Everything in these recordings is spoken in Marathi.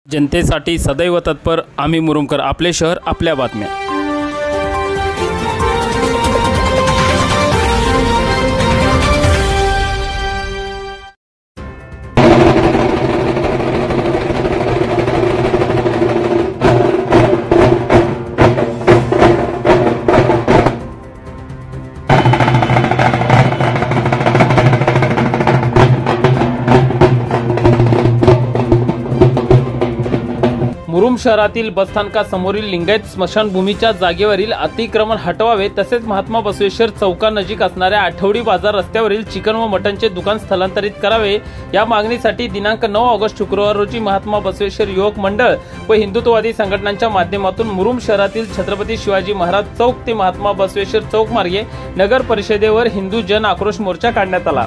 जनतेसाठी सदैव तत्पर आम्ही मुरुमकर, आपले शहर आपल्या बातम्या। मुरुम शहरातील बसस्थानकासमोरील लिंगायत स्मशानभूमीच्या जागेवरील अतिक्रमण हटवावे, तसेच महात्मा बसवेश्वर चौकानजीक असणाऱ्या आठवडी बाजार रस्त्यावरील चिकन व मटनचे दुकान स्थलांतरित करावे। या मागणीसाठी दिनांक 9 ऑगस्ट शुक्रवार रोजी महात्मा बसवेश्वर युवक मंडळ व हिंदुत्ववादी संघटनांच्या माध्यमातून मुरुम शहरातील छत्रपती शिवाजी महाराज चौक ते महात्मा बसवेश्वर चौक मार्गे नगर परिषदेवर हिंदू जन आक्रोश मोर्चा काढण्यात आला।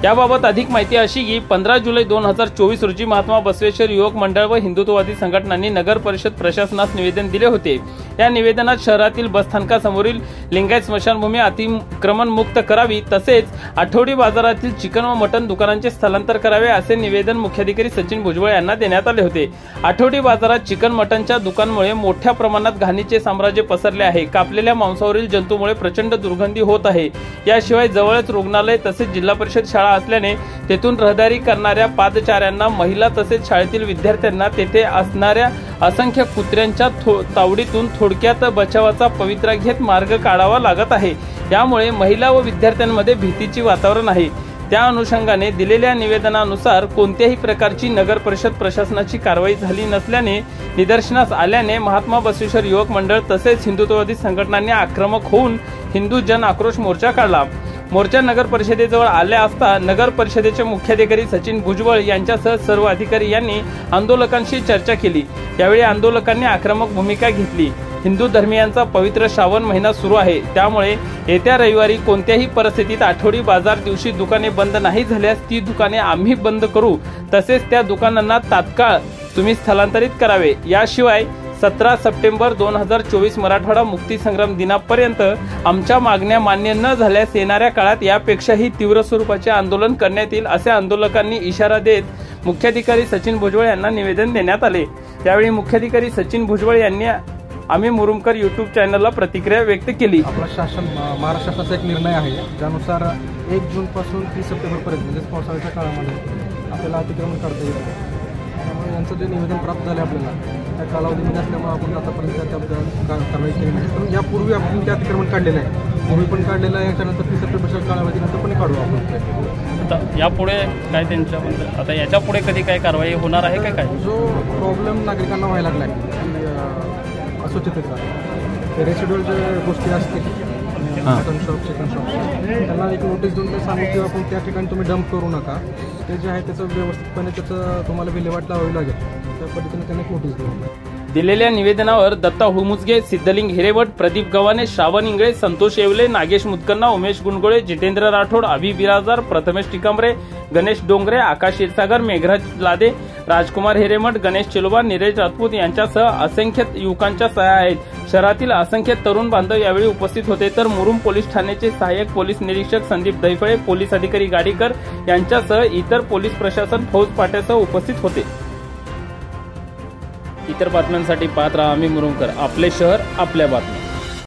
याबाबत अधिक माहिती अशी की 15 जुलै 2024 रोजी महात्मा बसवेश्वर युवक मंडळ व हिंदुत्ववादी संघटनांनी नगर परिषद प्रशासनास निवेदन दिले होते। या निवेदनात शहरातील बसस्थानकासमोरील लिंगायत स्मशानभूमी अतिक्रमण मुक्त करावी, तसेच आठवडी बाजारातील चिकन व मटन दुकानांचे स्थलांतर करावे असे निवेदन मुख्याधिकारी सचिन भुजबळ यांना देण्यात आले होते। आठवडी बाजारात चिकन मटनच्या दुकानांमुळे मोठ्या प्रमाणात घाणीचे साम्राज्य पसरले आहे। कापलेल्या मांसावरील जंतूमुळे प्रचंड दुर्गंधी होत आहे। याशिवाय जवळच रुग्णालय तसेच जिल्हा परिषद शाळा असल्याने तेथून रहदारी करणाऱ्या पादचाऱ्यांना, महिला तसेच शाळेतील विद्यार्थ्यांना तेथे असणाऱ्या असंख्य कुत्र्यांच्या तावडीतून थोडक्यात बचावाचा पवित्रा घेत मार्ग काढावा लागत आहे। यामुळे महिला व विद्यार्थ्यांमध्ये भीतीचे वातावरण आहे। त्या अनुषंगाने दिलेल्या निवेदनानुसार कोणत्याही प्रकारची नगर परिषद प्रशासनाची कारवाई झाली नसल्याने निदर्शनास आल्याने महात्मा बसवेश्वर युवक मंडळ तसेच हिंदुत्ववादी संघटनांनी आक्रमक होऊन हिंदू जन आक्रोश मोर्चा काढला। मोर्चा नगर परिषदेजवळ आल्या असता नगर परिषदेचे मुख्याधिकारी सचिन भुजबळ यांच्यासह सर्व अधिकारी यांनी आंदोलकांशी चर्चा केली। यावेळी आंदोलकांनी आक्रमक भूमिका घेतली। हिंदू धर्मियांचा पवित्र श्रावण महिना सुरू आहे, त्यामुळे येत्या रविवारी कोणत्याही परिस्थितीत आठवडी बाजार दिवशी दुकाने बंद नाही झाल्यास ती दुकाने आम्ही बंद करू, तसेच त्या दुकानांना तात्काळ तुम्ही स्थलांतरित करावे। याशिवाय 17 सप्टेंबर 2024 मराठवाडा मुक्तीसंग्राम दिनापर्यंत आमच्या मागण्या मान्य न झाल्यास येणाऱ्या काळात यापेक्षाही तीव्र स्वरूपाचे आंदोलन करण्यात येईल, असे आंदोलकांनी इशारा देत मुख्याधिकारी सचिन भुजबळ यांना निवेदन देण्यात आले। यावेळी मुख्याधिकारी सचिन भुजबळ यांनी आम्ही मुरुमकर यूट्यूब चॅनलला प्रतिक्रिया व्यक्त केली। आपला महाराष्ट्र शासनाचा एक निर्णय आहे, ज्यानुसार 1 जून पासून 30 सप्टेंबर पर्यंत म्हणजे पावसाळ्याच्या काळामध्ये आपल्याला अतिक्रमण करता येईल। त्यामुळे यांचं जे निवेदन प्राप्त झाले आपल्याला त्या कालावधीमध्ये असल्यामुळे आपण आतापर्यंत त्याबद्दल कारवाई केली नाही, पण यापूर्वी आपण ते अतिक्रमण काढलेलं आहे, पूर्वी पण काढलेलं आहे, याच्यानंतर 30 सप्टेंबरच्या कालावधीनंतर पण काढू आपण। आता यापुढे काय त्यांच्याबद्दल आता याच्यापुढे कधी काय कारवाई होणार आहे का? काय जो प्रॉब्लेम नागरिकांना व्हायला लागला आहे अस्वच्छतेचा, ते रेसिड्युअल जे गोष्टी असतील मटन शॉप, चिकन शॉप, त्यांना एक नोटीस देऊन ते सांगू की आपण त्या ठिकाणी तुम्ही डंप करू नका, ते जे आहे त्याचं व्यवस्थितपणे त्याचं तुम्हाला विल्हेवाट लावावी लागेल, त्या पद्धतीने त्यांनी एक नोटीस देऊ। दिलेल्या निवेदनावर दत्ता हुमुजगे, सिद्धलिंग हिरेवट, प्रदीप गव्हाणे, श्रावण इंगळे, संतोष येवले, नागेश मुदकन्ना, उमेश गुणगोळे, जितेंद्र राठोड, अभि बिराजदार, प्रथमेश टिकांबरे, गणेश डोंगरे, आकाश क्षीरसागर, मेघराज लादे, राजकुमार हिरेमठ, गणेश चिलोबा, नीरज राजपूत यांच्यासह असंख्य युवकांच्या सह्या आहेत। शहरातील असंख्य तरुण बांधव यावेळी उपस्थित होते, तर मुरुम पोलीस ठाण्याचे सहाय्यक पोलीस निरीक्षक संदीप दैफळे, पोलीस अधिकारी गाडीकर यांच्यासह इतर पोलीस प्रशासन फौज पाट्यासह उपस्थित होते। इतर बातम्यांसाठी पाहत रहा आम्ही मुरुमकर, आपले शहर आपल्या बातम्या।